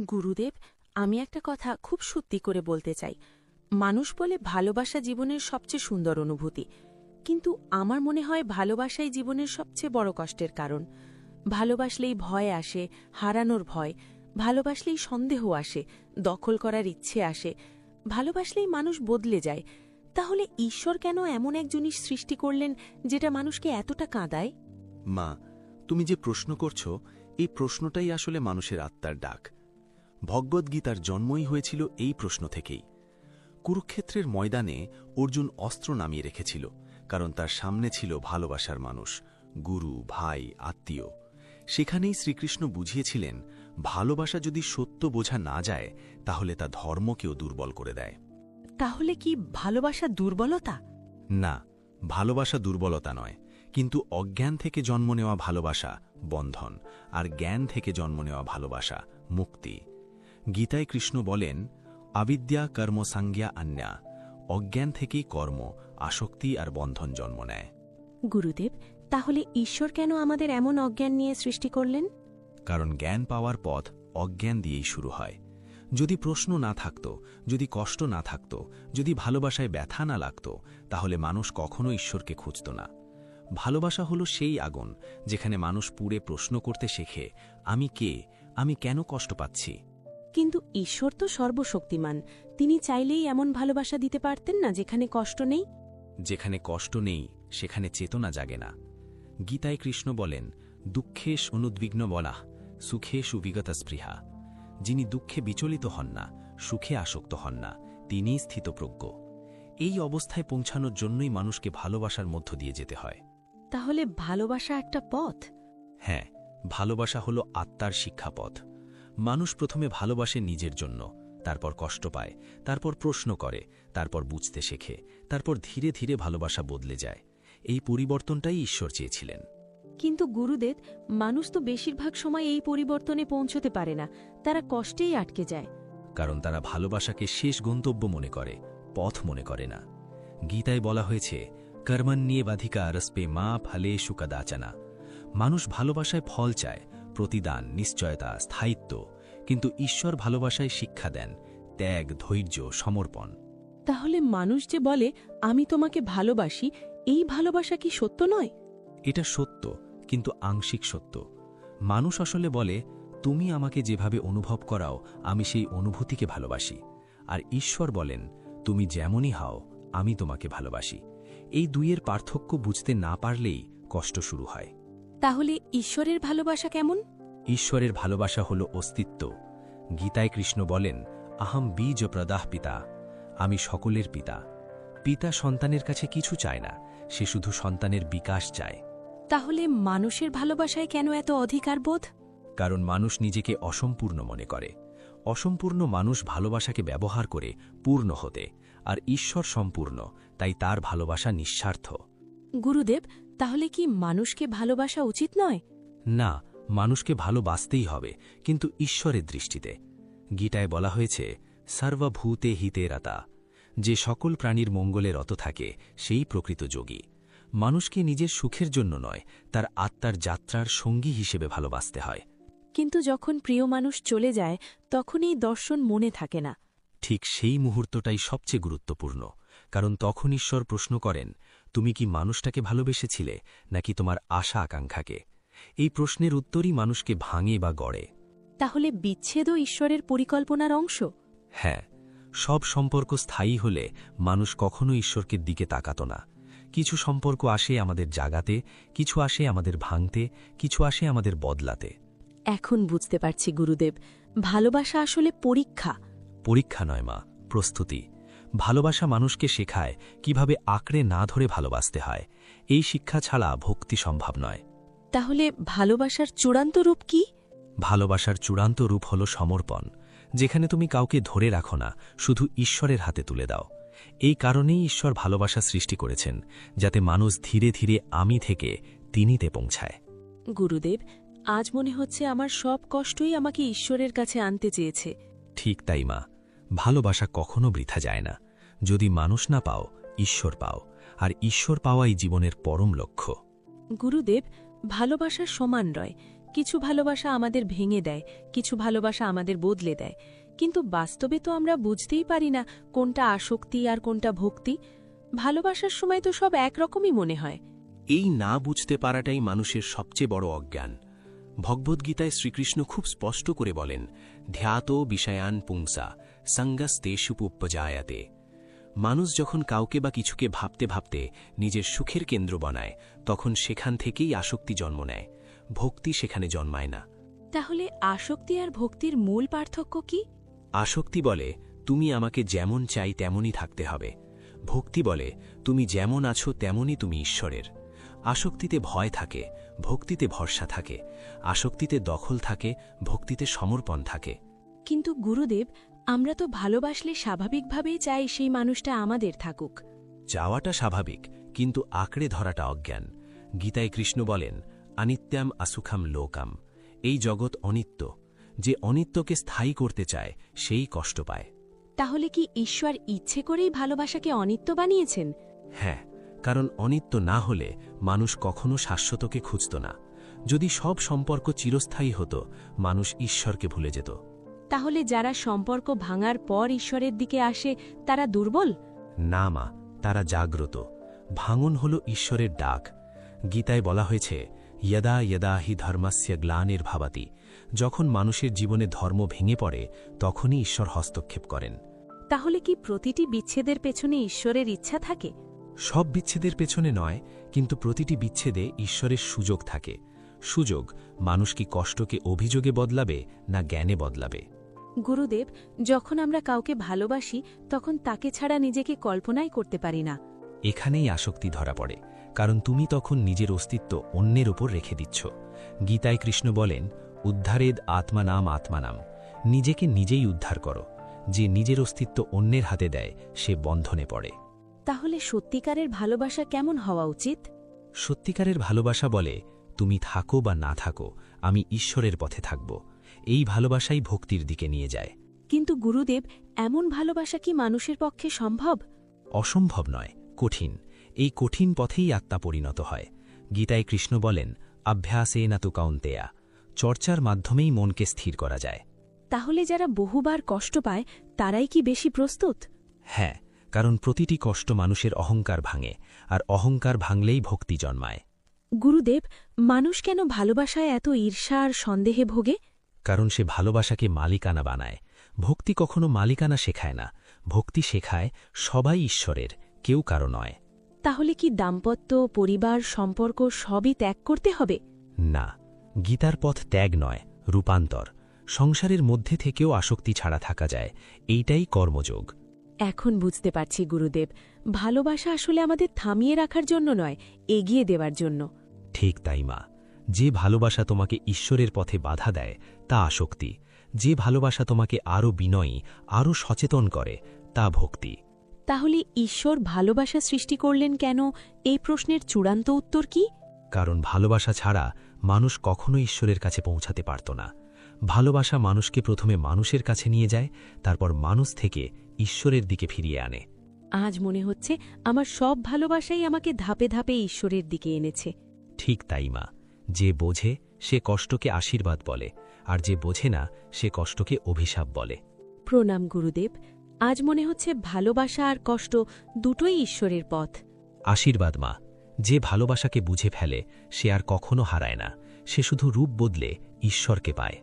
গুরুদেব, আমি একটা কথা খুব সত্যি করে বলতে চাই। মানুষ বলে ভালোবাসা জীবনের সবচেয়ে সুন্দর অনুভূতি, কিন্তু আমার মনে হয় ভালোবাসাই জীবনের সবচেয়ে বড় কষ্টের কারণ। ভালোবাসলেই ভয় আসে, হারানোর ভয়। ভালোবাসলেই সন্দেহ আসে, দখল করার ইচ্ছে আসে। ভালোবাসলেই মানুষ বদলে যায়। তাহলে ঈশ্বর কেন এমন এক জিনিস সৃষ্টি করলেন যেটা মানুষকে এতটা কাঁদায়? মা, তুমি যে প্রশ্ন করছো, এই প্রশ্নটাই আসলে মানুষের আত্মার ডাক। ভগবদ্গীতার জন্মই হয়েছিল এই প্রশ্ন থেকেই। কুরুক্ষেত্রের ময়দানে অর্জুন অস্ত্র নামিয়ে রেখেছিল, কারণ তার সামনে ছিল ভালোবাসার মানুষ, গুরু, ভাই, আত্মীয়। সেখানেই শ্রীকৃষ্ণ বুঝিয়েছিলেন, ভালোবাসা যদি সত্য বোঝা না যায়, তাহলে তা ধর্মকেও দুর্বল করে দেয়। তাহলে কি ভালোবাসা দুর্বলতা? না, ভালোবাসা দুর্বলতা নয়, কিন্তু অজ্ঞান থেকে জন্ম নেওয়া ভালোবাসা বন্ধন, আর জ্ঞান থেকে জন্ম নেওয়া ভালোবাসা মুক্তি। গীতায় কৃষ্ণ বলেন, আবিদ্যা কর্ম সংজ্ঞা আন্যা। অজ্ঞান থেকেই কর্ম, আসক্তি আর বন্ধন জন্ম নেয়। গুরুদেব, তাহলে ঈশ্বর কেন আমাদের এমন অজ্ঞান নিয়ে সৃষ্টি করলেন? কারণ জ্ঞান পাওয়ার পথ অজ্ঞান দিয়েই শুরু হয়। যদি প্রশ্ন না থাকত, যদি কষ্ট না থাকত, যদি ভালোবাসায় ব্যথা না লাগত, তাহলে মানুষ কখনো ঈশ্বরকে খুঁজত না। ভালোবাসা হলো সেই আগুন যেখানে মানুষ পুড়ে প্রশ্ন করতে শেখে, আমি কে, আমি কেন কষ্ট পাচ্ছি। কিন্তু ঈশ্বর তো সর্বশক্তিমান। তিনি চাইলেই এমন ভালোবাসা দিতে পারতেন না যেখানে কষ্ট নেই? যেখানে কষ্ট নেই সেখানে চেতনা জাগে না। গীতায় কৃষ্ণ বলেন, দুঃখেশ অনুদ্বিগ্ন বলাহ, সুখে সুবিগত স্পৃহা। যিনি দুঃখে বিচলিত হন না, সুখে আসক্ত হন না, তিনিই স্থিতপ্রজ্ঞ। এই অবস্থায় পৌঁছানোর জন্যই মানুষকে ভালোবাসার মধ্য দিয়ে যেতে হয়। তাহলে ভালোবাসা একটা পথ? হ্যাঁ, ভালোবাসা হলো আত্মার শিক্ষাপথ। মানুষ প্রথমে ভালোবাসে নিজের জন্য, তারপর কষ্ট পায়, তারপর প্রশ্ন করে, তারপর বুঝতে শেখে, তারপর ধীরে ধীরে ভালোবাসা বদলে যায়। এই পরিবর্তনটাই ঈশ্বর চেয়েছিলেন। কিন্তু গুরুদেব, মানুষ তো বেশিরভাগ সময় এই পরিবর্তনে পৌঁছতে পারে না। তারা কষ্টেই আটকে যায়। কারণ তারা ভালোবাসাকে শেষ গন্তব্য মনে করে, পথ মনে করে না। গীতায় বলা হয়েছে, কর্মণ্যেবাধিকা রস্পে মা ফলে সুকদাচনা। মানুষ ভালোবাসায় ফল চায়, প্রতিদান, নিশ্চয়তা, স্থায়িত্ব। কিন্তু ঈশ্বর ভালোবাসায় শিক্ষা দেন, ত্যাগ, ধৈর্য, সমর্পণ। তাহলে মানুষ যে বলে, আমি তোমাকে ভালোবাসি, এই ভালোবাসা কি সত্য নয়? এটা সত্য, কিন্তু আংশিক সত্য। মানুষ আসলে বলে, তুমি আমাকে যেভাবে অনুভব করাও, আমি সেই অনুভূতিকে ভালোবাসি। আর ঈশ্বর বলেন, তুমি যেমনই হও, আমি তোমাকে ভালোবাসি। এই দুইয়ের পার্থক্য বুঝতে না পারলেই কষ্ট শুরু হয়। তাহলে ঈশ্বরের ভালোবাসা কেমন? ঈশ্বরের ভালোবাসা হল অস্তিত্ব। গীতায় কৃষ্ণ বলেন, আহম বীজ প্রদাহ পিতা। আমি সকলের পিতা। পিতা সন্তানের কাছে কিছু চায় না, সে শুধু সন্তানের বিকাশ চায়। তাহলে মানুষের ভালোবাসায় কেন এত অধিকার বোধ? কারণ মানুষ নিজেকে অসম্পূর্ণ মনে করে। অসম্পূর্ণ মানুষ ভালোবাসাকে ব্যবহার করে পূর্ণ হতে, আর ঈশ্বর সম্পূর্ণ, তাই তার ভালোবাসা নিঃস্বার্থ। গুরুদেব, তাহলে কি মানুষকে ভালোবাসা উচিত নয়? না, মানুষকে ভালোবাসতেই হবে, কিন্তু ঈশ্বরের দৃষ্টিতে। গীতায় বলা হয়েছে, সর্বভূতে হিতে রতা। যে সকল প্রাণীর মঙ্গলে রত থাকে সেই প্রকৃত যোগী। মানুষকে নিজের সুখের জন্য নয়, তার আত্মার যাত্রার সঙ্গী হিসেবে ভালোবাসতে হয়। কিন্তু যখন প্রিয় মানুষ চলে যায়, তখন এই দর্শন মনে থাকে না। ঠিক সেই মুহূর্তটাই সবচেয়ে গুরুত্বপূর্ণ, কারণ তখন ঈশ্বর প্রশ্ন করেন, তুমি কি মানুষটাকে ভালোবেসেছিলে, নাকি তোমার আশা আকাঙ্ক্ষাকে? এই প্রশ্নের উত্তরই মানুষকে ভাঙে বা গড়ে। তাহলে বিচ্ছেদও ঈশ্বরের পরিকল্পনার অংশ? হ্যাঁ, সব সম্পর্ক স্থায়ী হলে মানুষ কখনো ঈশ্বরের দিকে তাকাত না। কিছু সম্পর্ক আসে আমাদের জাগাতে, কিছু আসে আমাদের ভাঙতে, কিছু আসে আমাদের বদলাতে। এখন বুঝতে পারছি গুরুদেব, ভালোবাসা আসলে পরীক্ষা। পরীক্ষা নয় মা, প্রস্তুতি। ভালোবাসা মানুষকে শেখায় কিভাবে আঁকড়ে না ধরে ভালোবাসতে হয়। এই শিক্ষা ছাড়া ভক্তি সম্ভব নয়। তাহলে ভালোবাসার চূড়ান্ত রূপ কি? ভালোবাসার চূড়ান্ত রূপ হল সমর্পণ, যেখানে তুমি কাউকে ধরে রাখো না, শুধু ঈশ্বরের হাতে তুলে দাও। এই কারণেই ঈশ্বর ভালোবাসা সৃষ্টি করেছেন, যাতে মানুষ ধীরে ধীরে আমি থেকে তিনিতে পৌঁছায়। গুরুদেব, আজ মনে হচ্ছে আমার সব কষ্টই আমাকে ঈশ্বরের কাছে আনতে চেয়েছে। ঠিক তাই মা, ভালোবাসা কখনো বৃথা যায় না। যদি মানুষ না পাও, ঈশ্বর পাও, আর ঈশ্বর পাওয়াই জীবনের পরম লক্ষ্য। গুরুদেব, ভালোবাসা সমান রয়, কিছু ভালোবাসা আমাদের ভেঙে দেয়, কিছু ভালোবাসা আমাদের বদলে দেয়, কিন্তু বাস্তবে তো আমরা বুঝতেই পারি না কোনটা আসক্তি আর কোনটা ভক্তি। ভালোবাসার সময় তো সব একরকমই মনে হয়। এই না বুঝতে পারাটাই মানুষের সবচেয়ে বড় অজ্ঞান। ভগবদ্গীতায় শ্রীকৃষ্ণ খুব স্পষ্ট করে বলেন, ধ্যাতো বিষয়ান পুংসা সঙ্গস্তেষুপুপজায়াতে। মানুষ যখন কাউকে বা কিছুকে ভাবতে ভাবতে নিজের সুখের কেন্দ্র বানায়, তখন সেখান থেকেই আসক্তি জন্ম নেয়, ভক্তি সেখানে জন্মায় না। তাহলে আসক্তি আর ভক্তির মূল পার্থক্য কি? আসক্তি বলে তুমি আমাকে যেমন চাই তেমনই থাকতে হবে, ভক্তি বলে তুমি যেমন আছো তেমনই তুমি ঈশ্বরের। আসক্তিতে ভয় থাকে, ভক্তিতে ভরসা থাকে। আসক্তিতে দখল থাকে, ভক্তিতে সমর্পণ থাকে। কিন্তু গুরুদেব, আমরা তো ভালোবাসলে স্বাভাবিকভাবেই চাই সেই মানুষটা আমাদের থাকুক। চাওয়াটা স্বাভাবিক, কিন্তু আঁকড়ে ধরাটা অজ্ঞান। গীতায় কৃষ্ণ বলেন, অনিত্যাম আসুখাম লোকাম। এই জগৎ অনিত্য। যে অনিত্যকে স্থায়ী করতে চায় সেই কষ্ট পায়। তাহলে কি ঈশ্বর ইচ্ছে করেই ভালোবাসাকে অনিত্য বানিয়েছেন? হ্যাঁ, কারণ অনিত্য না হলে মানুষ কখনো শাশ্বতকে খুঁজত না। যদি সব সম্পর্ক চিরস্থায়ী হতো, মানুষ ঈশ্বরকে ভুলে যেত। তাহলে যারা সম্পর্ক ভাঙার পর ঈশ্বরের দিকে আসে তারা দুর্বল? না মা, তারা জাগ্রত। ভাঙন হল ঈশ্বরের ডাক। গীতায় বলা হয়েছে, যদা যদা হি ধর্মস্য গ্লানির্ভবতি। যখন মানুষের জীবনে ধর্ম ভেঙে পড়ে, তখনই ঈশ্বর হস্তক্ষেপ করেন। তাহলে কি প্রতিটি বিচ্ছেদের পেছনে ঈশ্বরের ইচ্ছা থাকে? সব বিচ্ছেদের পেছনে নয়, কিন্তু প্রতিটি বিচ্ছেদে ঈশ্বরের সুযোগ থাকে। সুযোগ মানুষ কি কষ্টকে অভিযোগে বদলাবে না জ্ঞানে বদলাবে। গুরুদেব, যখন আমরা কাউকে ভালোবাসি তখন তাকে ছাড়া নিজেকে কল্পনাই করতে পারি না। এখানেই আসক্তি ধরা পড়ে, কারণ তুমি তখন নিজের অস্তিত্ব অন্যের ওপর রেখে দিচ্ছ। গীতায় কৃষ্ণ বলেন, উদ্ধারেদ আত্মানাম আত্মানাম। নিজেকে নিজেই উদ্ধার করো। যে নিজের অস্তিত্ব অন্যের হাতে দেয়, সে বন্ধনে পড়ে। তাহলে সত্যিকারের ভালোবাসা কেমন হওয়া উচিত? সত্যিকারের ভালোবাসা বলে, তুমি থাকো বা না থাকো, আমি ঈশ্বরের পথে থাকব। এই ভালোবাসাই ভক্তির দিকে নিয়ে যায়। কিন্তু গুরুদেব, এমন ভালোবাসা কি মানুষের পক্ষে সম্ভব? অসম্ভব নয়, কঠিন। এই কঠিন পথেই আত্মা পরিণত হয়। গীতায় কৃষ্ণ বলেন, অভ্যাসে না তু কাউন্তেয়া। চর্চার মাধ্যমেই মনকে স্থির করা যায়। তাহলে যারা বহুবার কষ্ট পায় তারাই কি বেশি প্রস্তুত? হ্যাঁ, কারণ প্রতিটি কষ্ট মানুষের অহংকার ভাঙে, আর অহংকার ভাঙলেই ভক্তি জন্মায়। গুরুদেব, মানুষ কেন ভালোবাসায় এত ঈর্ষা আর সন্দেহে ভোগে? কারণ সে ভালোবাসাকে মালিকানা বানায়। ভক্তি কখনো মালিকানা শেখায় না। ভক্তি শেখায় সবাই ঈশ্বরের, কেউ কারো নয়। তাহলে কি দাম্পত্য, পরিবার, সম্পর্ক সবই ত্যাগ করতে হবে? না, গীতার পথ ত্যাগ নয়, রূপান্তর। সংসারের মধ্যে থেকেও আসক্তি ছাড়া থাকা যায়, এইটাই কর্মযোগ। এখন বুঝতে পারছি গুরুদেব, ভালোবাসা আসলে আমাদের থামিয়ে রাখার জন্য নয়, এগিয়ে দেওয়ার জন্য। ঠিক তাই মা। যে ভালোবাসা তোমাকে ঈশ্বরের পথে বাধা দেয়, তা আসক্তি। যে ভালোবাসা তোমাকে আরও বিনয়ী, আরও সচেতন করে, তা ভক্তি। তাহলে ঈশ্বর ভালোবাসা সৃষ্টি করলেন কেন, এই প্রশ্নের চূড়ান্ত উত্তর কি? কারণ ভালোবাসা ছাড়া মানুষ কখনো ঈশ্বরের কাছে পৌঁছাতে পারত না। ভালোবাসা মানুষকে প্রথমে মানুষের কাছে নিয়ে যায়, তারপর মানুষ থেকে ঈশ্বরের দিকে ফিরিয়ে আনে। আজ মনে হচ্ছে আমার সব ভালোবাসাই আমাকে ধাপে ধাপে ঈশ্বরের দিকে এনেছে। ঠিক তাই মা। যে বোঝে সে কষ্টকে আশীর্বাদ বলে, আর যে বোঝে না সে কষ্টকে অভিশাপ বলে। প্রণাম গুরুদেব। আজ মনে হচ্ছে ভালোবাসা আর কষ্ট দুটোই ঈশ্বরের পথ। আশীর্বাদ মা। যে ভালোবাসাকে বুঝে ফেলে সে আর কখনো হারায় না, সে শুধু রূপ বদলে ঈশ্বরকে পায়।